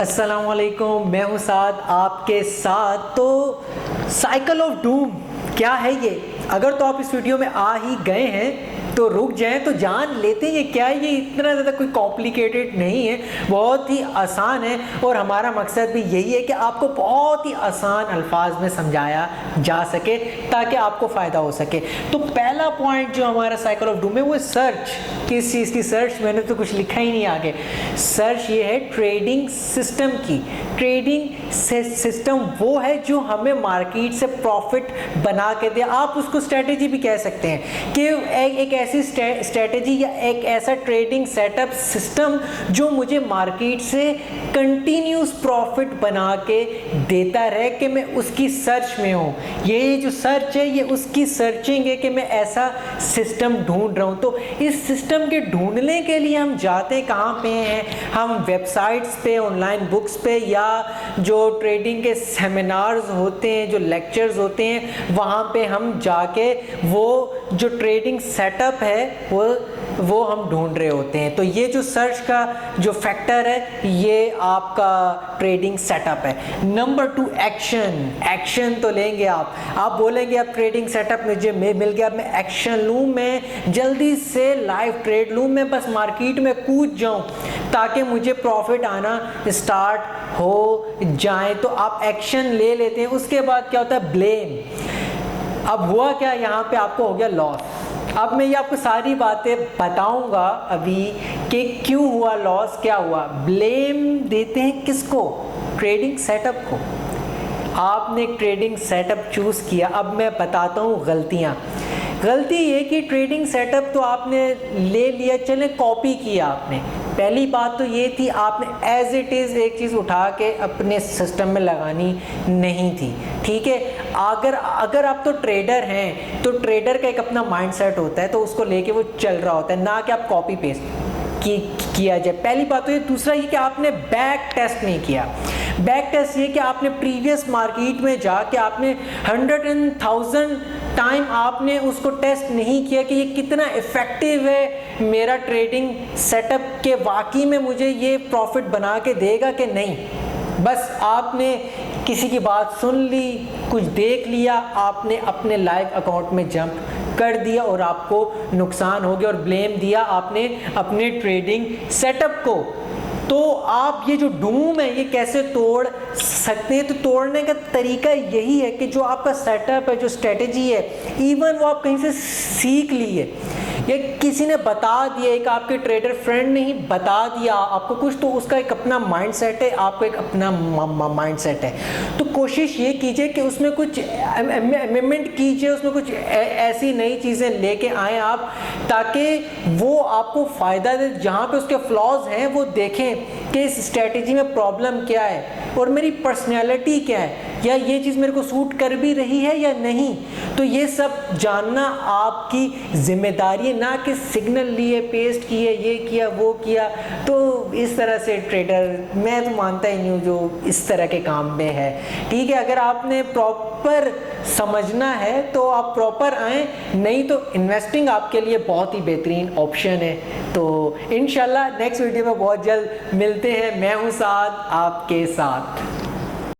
السلام علیکم، میں ہوں سعد آپ کے ساتھ۔ تو سائیکل آف ڈوم کیا ہے یہ؟ اگر تو آپ اس ویڈیو میں آ ہی گئے ہیں تو رک جائیں تو جان لیتے ہیں یہ کیا ہے۔ یہ اتنا زیادہ کوئی کمپلیکیٹڈ نہیں ہے، بہت ہی آسان ہے، اور ہمارا مقصد بھی یہی ہے کہ آپ کو بہت ہی آسان الفاظ میں سمجھایا جا سکے تاکہ آپ کو فائدہ ہو سکے۔ تو پہلا پوائنٹ جو ہمارا سائیکل آف ڈوم ہے وہ سرچ۔ کس چیز کی سرچ؟ میں نے تو کچھ لکھا ہی نہیں آگے۔ سرچ یہ ہے ٹریڈنگ سسٹم کی۔ ٹریڈنگ سسٹم وہ ہے جو ہمیں مارکیٹ سے پروفٹ بنا کے دے۔ آپ اس کو اسٹریٹجی بھی کہہ سکتے ہیں کہ ایک ایسی اسٹریٹجی یا ایک ایسا ٹریڈنگ سیٹ اپ سسٹم جو مجھے مارکیٹ سے کنٹینیوس پروفٹ بنا کے دیتا رہے کہ میں اس کی سرچ میں ہوں۔ یہ جو سرچ ہے یہ اس کی سرچنگ ہے کہ میں ایسا سسٹم ڈھونڈ رہا ہوں۔ تو اس سسٹم کے ڈھونڈنے کے لیے ہم جاتے ہیں کہاں پہ ہیں؟ ہم ویب سائٹس پہ، آن لائن بکس پہ، یا جو ٹریڈنگ کے سیمینارز ہوتے ہیں، جو لیکچرز ہوتے ہیں، وہاں پہ ہم جا کے وہ جو ٹریڈنگ سیٹ اپ ہے وہ ہم ڈھونڈ رہے ہوتے ہیں۔ تو یہ جو سرچ کا جو فیکٹر ہے یہ آپ کا ٹریڈنگ سیٹ اپ ہے۔ Number 2 action. ایکشن تو لیں گے آپ بولیں گے اب ٹریڈنگ سیٹ اپ مجھے مل گیا، اب میں ایکشن لوں، میں جلدی سے لائیو ٹریڈ لوں، میں بس مارکیٹ میں کود جاؤں تاکہ مجھے پروفٹ آنا اسٹارٹ ہو جائیں۔ تو آپ ایکشن لے لیتے ہیں۔ اس کے بعد کیا ہوتا ہے؟ بلیم۔ اب ہوا کیا یہاں پہ؟ آپ کو ہو گیا لاس۔ اب میں یہ آپ کو ساری باتیں بتاؤں گا ابھی کہ کیوں ہوا لاس، کیا ہوا۔ بلیم دیتے ہیں کس کو؟ ٹریڈنگ سیٹ اپ کو۔ آپ نے ٹریڈنگ سیٹ اپ چوز کیا۔ اب میں بتاتا ہوں غلطیاں۔ غلطی یہ کہ ٹریڈنگ سیٹ اپ تو آپ نے لے لیا، چلیں کاپی کیا آپ نے۔ پہلی بات تو یہ تھی آپ نے ایز اٹ از ایک چیز اٹھا کے اپنے سسٹم میں لگانی نہیں تھی، ٹھیک ہے۔ اگر آپ تو ٹریڈر ہیں تو ٹریڈر کا ایک اپنا مائنڈ سیٹ ہوتا ہے، تو اس کو لے کے وہ چل رہا ہوتا ہے، نہ کہ آپ کاپی پیسٹ کیا جائے۔ پہلی بات تو یہ۔ دوسرا یہ کہ آپ نے بیک ٹیسٹ نہیں کیا۔ بیک ٹیسٹ یہ کہ آپ نے پریویس مارکیٹ میں جا کے آپ نے 100 and 1000 ٹائم آپ نے اس کو ٹیسٹ نہیں کیا کہ یہ کتنا افیکٹو ہے میرا ٹریڈنگ سیٹ اپ، کہ واقعی میں مجھے یہ پروفٹ بنا کے دے گا کہ نہیں۔ بس آپ نے کسی کی بات سن لی، کچھ دیکھ لیا، آپ نے اپنے لائیو اکاؤنٹ میں جمپ کر دیا اور آپ کو نقصان ہو گیا، اور بلیم دیا آپ نے اپنے ٹریڈنگ سیٹ اپ کو۔ تو آپ یہ جو ڈوم ہے یہ کیسے توڑ سکتے ہیں؟ تو توڑنے کا طریقہ یہی ہے کہ جو آپ کا سیٹ اپ ہے، جو اسٹریٹجی ہے، ایون وہ آپ کہیں سے سیکھ لی ہے یا کسی نے بتا دیا، ایک آپ کے ٹریڈر فرینڈ نے ہی بتا دیا آپ کو کچھ، تو اس کا ایک اپنا مائنڈ سیٹ ہے، آپ کو ایک اپنا مائنڈ سیٹ ہے۔ تو کوشش یہ کیجئے کہ اس میں کچھ امینڈمنٹ کیجئے، اس میں کچھ ایسی نئی چیزیں لے کے آئیں آپ، تاکہ وہ آپ کو فائدہ دے۔ جہاں پہ اس کے فلاز ہیں وہ دیکھیں کہ اس اسٹریٹجی میں پرابلم کیا ہے اور میری پرسنالٹی کیا ہے، یا یہ چیز میرے کو سوٹ کر بھی رہی ہے یا نہیں۔ تو یہ سب جاننا آپ کی ذمہ داری ہے، نہ کہ سگنل لیے، پیسٹ کیے، یہ کیا وہ کیا۔ تو اس طرح سے ٹریڈر میں تو مانتا ہی نہیں ہوں جو اس طرح کے کام میں ہے، ٹھیک ہے۔ اگر آپ نے پراپر سمجھنا ہے تو آپ پراپر آئیں، نہیں تو انویسٹنگ آپ کے لیے بہت ہی بہترین آپشن ہے۔ تو انشاءاللہ نیکسٹ ویڈیو میں بہت جلد ملتے ہیں۔ میں ہوں سعد آپ کے ساتھ۔